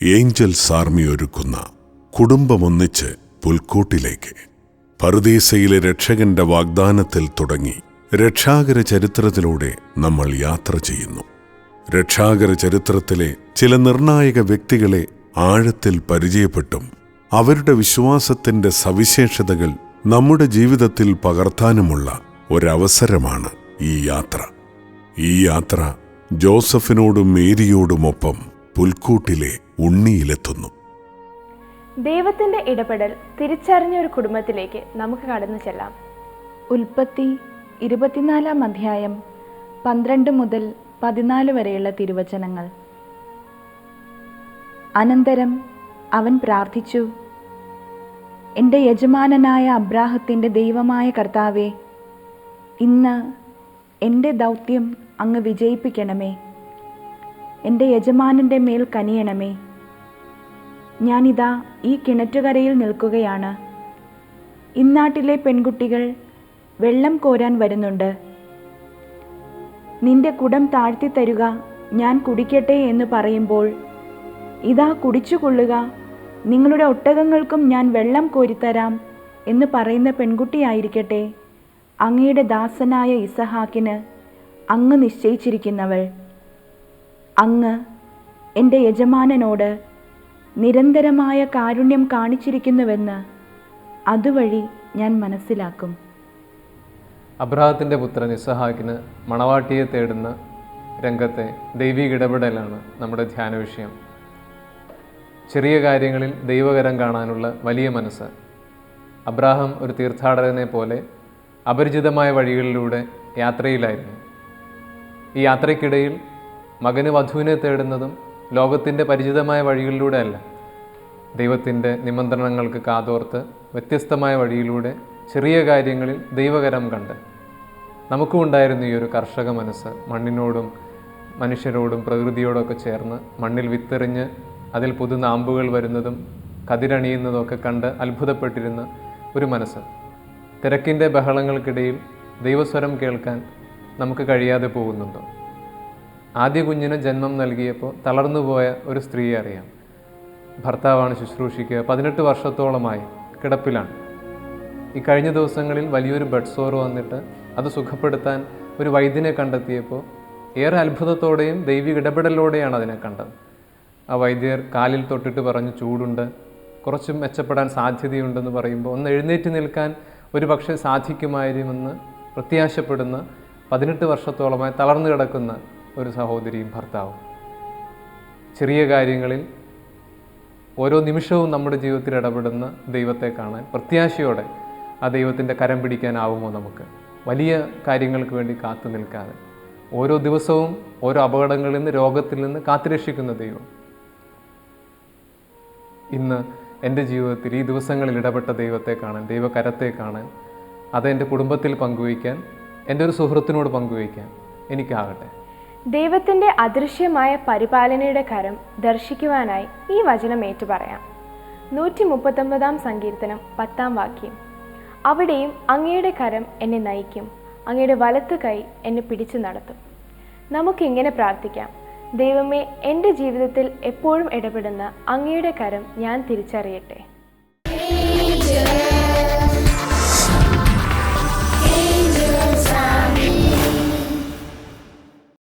Angeles army ഒരുക്കുന്ന കുടുംബമൊന്നിച്ച് പുൽക്കൂട്ടിലേക്ക്. പറുദീസയിലെ രക്ഷകന്റെ വാഗ്ദാനത്തിൽ തുടങ്ങി രക്ഷാകര ചരിത്രത്തിലൂടെ നമ്മൾ യാത്ര ചെയ്യുന്നു. രക്ഷാകര ചരിത്രത്തിലെ ചില നിർണായക വ്യക്തികളെ ആഴത്തിൽ പരിചയപ്പെട്ടും അവരുടെ വിശ്വാസത്തിന്റെ സവിശേഷതകൾ നമ്മുടെ ജീവിതത്തിൽ പകർത്താനുമുള്ള ഒരവസരമാണ് ഈ യാത്ര. ഈ യാത്ര ജോസഫിനോടും മേരിയോടുമൊപ്പം പുൽക്കൂട്ടിലെ ഉണ്ണിയിലെത്തുന്നു. ദൈവത്തിന്റെ ഇടപെടൽ തിരിച്ചറിഞ്ഞ ഒരു കുടുംബത്തിലേക്ക് നമുക്ക് കടന്നു ചെല്ലാം. ഉൽപ്പത്തി 24 അധ്യായം 12 മുതൽ 14 വരെയുള്ള തിരുവചനങ്ങൾ. അനന്തരം അവൻ പ്രാർത്ഥിച്ചു, എൻ്റെ യജമാനനായ അബ്രാഹത്തിൻ്റെ ദൈവമായ കർത്താവേ, ഇന്ന് എൻ്റെ ദൗത്യം അങ്ങ് വിജയിപ്പിക്കണമേ. എൻ്റെ യജമാനൻ്റെ മേൽ കനിയണമേ. ഞാനിതാ ഈ കിണറ്റുകരയിൽ നിൽക്കുകയാണ്. ഇന്നാട്ടിലെ പെൺകുട്ടികൾ വെള്ളം കോരാൻ വരുന്നുണ്ട്. നിന്റെ കുടം താഴ്ത്തി തരുക, ഞാൻ കുടിക്കട്ടെ എന്ന് പറയുമ്പോൾ, ഇതാ കുടിച്ചുകൊള്ളുക, നിങ്ങളുടെ ഒട്ടകങ്ങൾക്കും ഞാൻ വെള്ളം കോരിത്തരാം എന്ന് പറയുന്ന പെൺകുട്ടിയായിരിക്കട്ടെ അങ്ങയുടെ ദാസനായ ഇസഹാക്കിന് അങ്ങ് നിശ്ചയിച്ചിരിക്കുന്നവൾ. അങ്ങ് എൻ്റെ യജമാനനോട് നിരന്തരമായ കാരുണ്യം കാണിച്ചിരിക്കുന്നുവെന്ന് അതുവഴി ഞാൻ മനസ്സിലാക്കും. അബ്രാഹത്തിൻ്റെ പുത്രൻ ഇസഹാക്കിന് മണവാട്ടിയെ തേടുന്ന രംഗത്തെ ദൈവിക ഇടപെടലാണ് നമ്മുടെ ധ്യാന വിഷയം. ചെറിയ കാര്യങ്ങളിൽ ദൈവകരം കാണാനുള്ള വലിയ മനസ്സ്. അബ്രാഹാം ഒരു തീർത്ഥാടകനെ പോലെ അപരിചിതമായ വഴികളിലൂടെ യാത്രയിലായിരുന്നു. ഈ യാത്രയ്ക്കിടയിൽ മകന് വധുവിനെ തേടുന്നതും ലോകത്തിൻ്റെ പരിചിതമായ വഴികളിലൂടെ അല്ല, ദൈവത്തിൻ്റെ നിമന്ത്രണങ്ങൾക്ക് കാതോർത്ത് വ്യത്യസ്തമായ വഴിയിലൂടെ ചെറിയ കാര്യങ്ങളിൽ ദൈവകരം കണ്ട്. നമുക്കും ഉണ്ടായിരുന്നു ഈ ഒരു കർഷക മനസ്സ്. മണ്ണിനോടും മനുഷ്യരോടും പ്രകൃതിയോടൊക്കെ ചേർന്ന് മണ്ണിൽ വിത്തെറിഞ്ഞ് അതിൽ പുതുനാമ്പുകൾ വരുന്നതും കതിരണിയുന്നതൊക്കെ കണ്ട് അത്ഭുതപ്പെട്ടിരുന്ന ഒരു മനസ്സ്. തിരക്കിൻ്റെ ബഹളങ്ങൾക്കിടയിൽ ദൈവസ്വരം കേൾക്കാൻ നമുക്ക് കഴിയാതെ പോകുന്നുണ്ടോ? ആദ്യ കുഞ്ഞിന് ജന്മം നൽകിയപ്പോൾ തളർന്നുപോയ ഒരു സ്ത്രീയെ അറിയാം. ഭർത്താവാണ് ശുശ്രൂഷിക്കുക. 18 വർഷത്തോളമായി കിടപ്പിലാണ്. ഈ കഴിഞ്ഞ ദിവസങ്ങളിൽ വലിയൊരു ബെഡ് സോർ വന്നിട്ട് അത് സുഖപ്പെടുത്താൻ ഒരു വൈദ്യനെ കണ്ടെത്തിയപ്പോൾ ഏറെ അത്ഭുതത്തോടെയും ദൈവിക ഇടപെടലോടെയാണ് അതിനെ കണ്ടത്. ആ വൈദ്യർ കാലിൽ തൊട്ടിട്ട് പറഞ്ഞു, ചൂടുണ്ട്, കുറച്ചും മെച്ചപ്പെടാൻ സാധ്യതയുണ്ടെന്ന് പറയുമ്പോൾ ഒന്ന് എഴുന്നേറ്റ് നിൽക്കാൻ ഒരു പക്ഷേ സാധിക്കുമായിരുമെന്ന് പ്രത്യാശപ്പെടുന്ന 18 വർഷത്തോളമായി തളർന്നു കിടക്കുന്ന ഒരു സഹോദരിയും ഭർത്താവും. ചെറിയ കാര്യങ്ങളിൽ ഓരോ നിമിഷവും നമ്മുടെ ജീവിതത്തിൽ ഇടപെടുന്ന ദൈവത്തെ കാണാൻ പ്രത്യാശയോടെ ആ ദൈവത്തിൻ്റെ കരം പിടിക്കാനാവുമോ നമുക്ക്? വലിയ കാര്യങ്ങൾക്ക് വേണ്ടി കാത്തു നിൽക്കാതെ ഓരോ ദിവസവും ഓരോ അപകടങ്ങളിൽ നിന്ന്, രോഗത്തിൽ നിന്ന് കാത്തുരക്ഷിക്കുന്ന ദൈവം. ഇന്ന് എൻ്റെ ജീവിതത്തിൽ ഈ ദിവസങ്ങളിൽ ഇടപെട്ട ദൈവത്തെ കാണാൻ, ദൈവകരത്തെ കാണാൻ, അതെൻ്റെ കുടുംബത്തിൽ പങ്കുവയ്ക്കാൻ, എൻ്റെ ഒരു സുഹൃത്തിനോട് പങ്കുവയ്ക്കാൻ എനിക്കാകട്ടെ. ദൈവത്തിൻ്റെ അദൃശ്യമായ പരിപാലനയുടെ കരം ദർശിക്കുവാനായി ഈ വചനം ഏറ്റുപറയാം. 139 സങ്കീർത്തനം 10 വാക്യം. അവിടെയും അങ്ങയുടെ കരം എന്നെ നയിക്കും, അങ്ങയുടെ വലത്ത് കൈ എന്നെ പിടിച്ചു നടത്തും. നമുക്കിങ്ങനെ പ്രാർത്ഥിക്കാം: ദൈവമേ, എൻ്റെ ജീവിതത്തിൽ എപ്പോഴും ഇടപെടുന്ന അങ്ങയുടെ കരം ഞാൻ തിരിച്ചറിയട്ടെ.